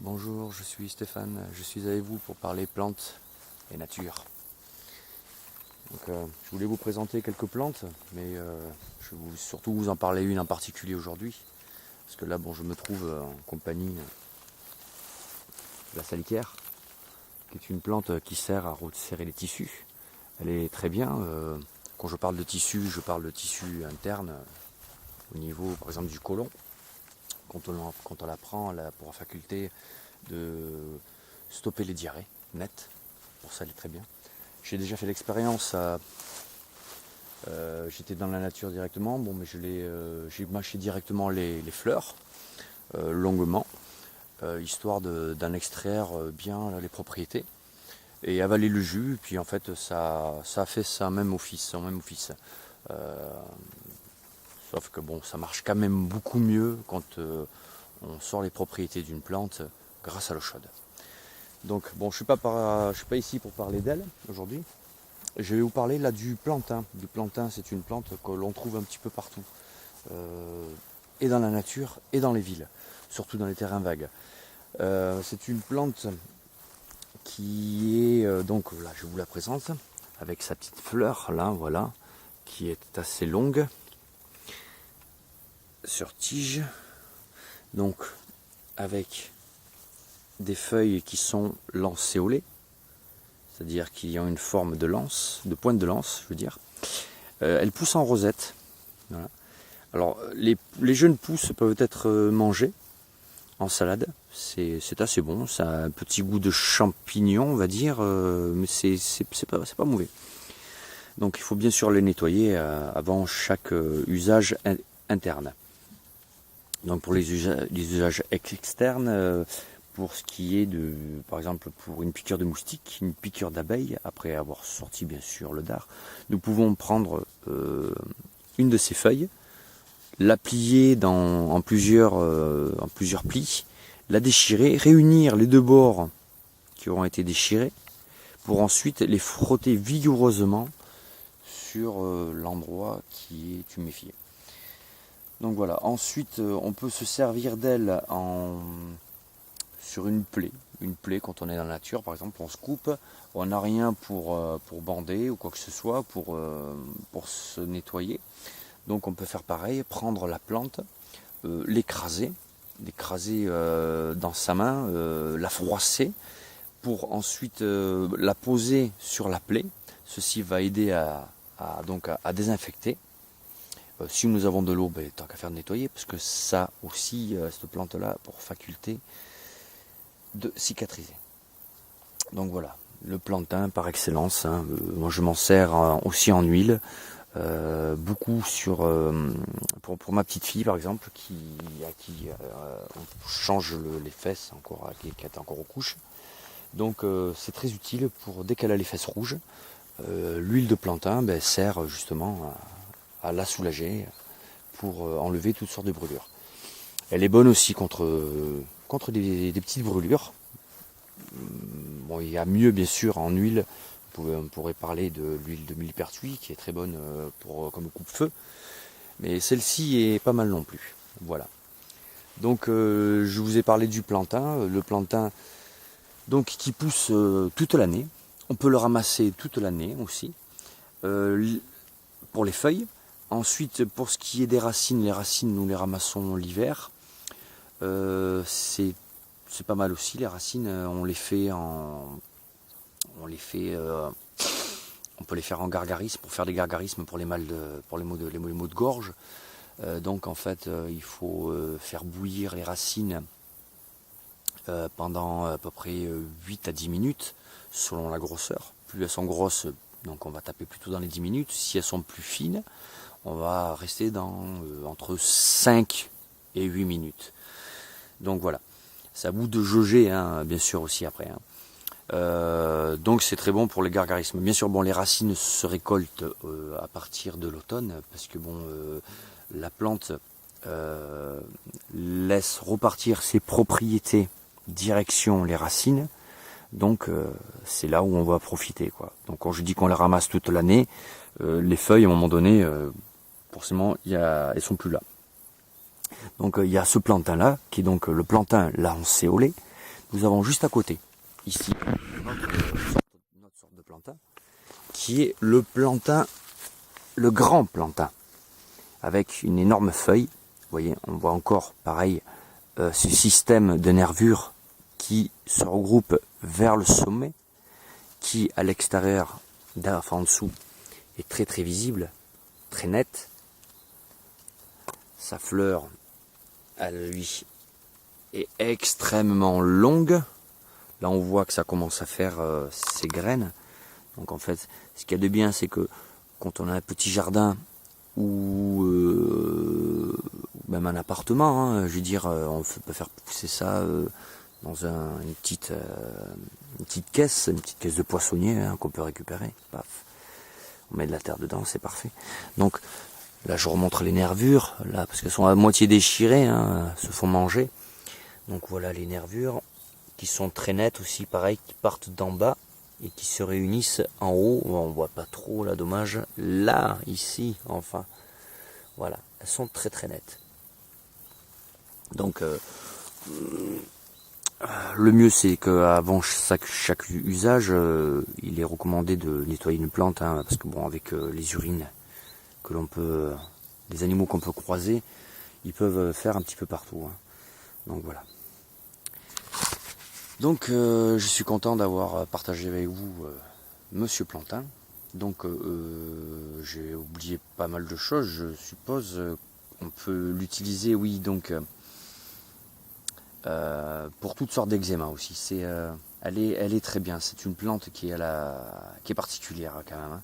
Bonjour, je suis Stéphane, je suis avec vous pour parler plantes et nature. Donc, je voulais vous présenter quelques plantes, mais je vais surtout vous en parler une en particulier aujourd'hui. Parce que là, bon, je me trouve en compagnie de la salicaire, qui est une plante qui sert à resserrer les tissus. Elle est très bien. Quand je parle de tissu, je parle de tissu interne, au niveau par exemple du côlon. Quand on la prend, elle a pour faculté de stopper les diarrhées, net. Pour ça, elle est très bien. J'ai déjà fait l'expérience, j'étais dans la nature directement, bon, mais j'ai mâché directement les fleurs, longuement, histoire d'en extraire bien les propriétés, et avaler le jus, et puis en fait ça a fait son même office. Sauf que bon, ça marche quand même beaucoup mieux quand on sort les propriétés d'une plante grâce à l'eau chaude. Donc bon, je suis pas ici pour parler d'elle aujourd'hui. Je vais vous parler là du plantain. Du plantain, c'est une plante que l'on trouve un petit peu partout, et dans la nature et dans les villes, surtout dans les terrains vagues. C'est une plante qui est donc là, je vous la présente avec sa petite fleur là, voilà, qui est assez longue sur tige, donc avec des feuilles qui sont lancéolées, c'est-à-dire qu'il y a une forme de lance, de pointe de lance, je veux dire. Elle pousse en rosette. Voilà. Alors, les jeunes pousses peuvent être mangées en salade. C'est assez bon. Ça a un petit goût de champignon, on va dire, mais c'est pas mauvais. Donc, il faut bien sûr les nettoyer avant chaque usage interne. Donc, pour les usages externes, pour ce qui est de, par exemple, pour une piqûre de moustique, une piqûre d'abeille, après avoir sorti bien sûr le dard, nous pouvons prendre une de ces feuilles, la plier en plusieurs plis, la déchirer, réunir les deux bords qui auront été déchirés, pour ensuite les frotter vigoureusement sur l'endroit qui est huméfié. Donc voilà, ensuite on peut se servir d'elle sur une plaie quand on est dans la nature, par exemple, on se coupe, on n'a rien pour bander ou quoi que ce soit, pour se nettoyer. Donc on peut faire pareil, prendre la plante, l'écraser dans sa main, la froisser, pour ensuite la poser sur la plaie. Ceci va aider à désinfecter. Si nous avons de l'eau, ben, tant qu'à faire nettoyer, parce que ça aussi, cette plante-là, pour faculté de cicatriser. Donc voilà, le plantain par excellence, hein. Moi je m'en sers aussi en huile, beaucoup pour ma petite fille par exemple, à qui on change les fesses, qui est encore aux couches. Donc c'est très utile pour dès qu'elle a les fesses rouges. L'huile de plantain sert justement à la soulager pour enlever toutes sortes de brûlures. Elle est bonne aussi contre des petites brûlures. Bon, il y a mieux bien sûr en huile. On pourrait parler de l'huile de millepertuis qui est très bonne comme coupe-feu. Mais celle-ci est pas mal non plus. Voilà. Donc je vous ai parlé du plantain. Le plantain donc, qui pousse toute l'année. On peut le ramasser toute l'année aussi. Pour les feuilles. Ensuite, pour ce qui est des racines, les racines, nous les ramassons l'hiver. C'est pas mal aussi, les racines, on peut les faire en gargarisme, pour faire des gargarismes pour les maux de gorge. Donc en fait, il faut faire bouillir les racines pendant à peu près 8 à 10 minutes, selon la grosseur. Plus elles sont grosses, donc on va taper plutôt dans les 10 minutes. Si elles sont plus fines, on va rester entre 5 et 8 minutes. Donc voilà, c'est à vous de jauger, hein, bien sûr aussi après. Hein. Donc c'est très bon pour les gargarismes. Bien sûr, bon, les racines se récoltent à partir de l'automne, parce que bon, la plante laisse repartir ses propriétés direction les racines. Donc c'est là où on va profiter, quoi. Donc quand je dis qu'on les ramasse toute l'année, les feuilles à un moment donné, forcément, elles sont plus là. Donc il y a ce plantain là, qui est donc le plantain lancéolé. nous avons juste à côté, ici, notre sorte de plantain, qui est le plantain, le grand plantain, avec une énorme feuille. Vous voyez, on voit encore, pareil, ce système de nervures qui se regroupe vers le sommet, qui à l'extérieur, enfin en dessous, est très très visible, très net. Sa fleur, à lui, est extrêmement longue. Là on voit que ça commence à faire ses graines. Donc en fait, ce qu'il y a de bien, c'est que quand on a un petit jardin ou même un appartement, hein, je veux dire, on peut faire pousser ça dans une petite caisse de poissonnier, hein, qu'on peut récupérer. Paf. On met de la terre dedans, c'est parfait. Donc là, je remontre les nervures, là, parce qu'elles sont à moitié déchirées, hein, se font manger. Donc voilà les nervures qui sont très nettes aussi, pareil, qui partent d'en bas et qui se réunissent en haut. On voit pas trop, là, dommage. Là, ici, enfin, voilà, elles sont très très nettes. Donc le mieux, c'est qu'avant chaque usage, il est recommandé de nettoyer une plante, hein, parce que bon, avec les urines que l'on peut, les animaux qu'on peut croiser, ils peuvent faire un petit peu partout, hein. Donc voilà. Donc je suis content d'avoir partagé avec vous Monsieur Plantain. Donc j'ai oublié pas mal de choses, je suppose. On peut l'utiliser, oui, donc pour toutes sortes d'eczéma aussi. Elle est très bien. C'est une plante qui est particulière quand même, hein.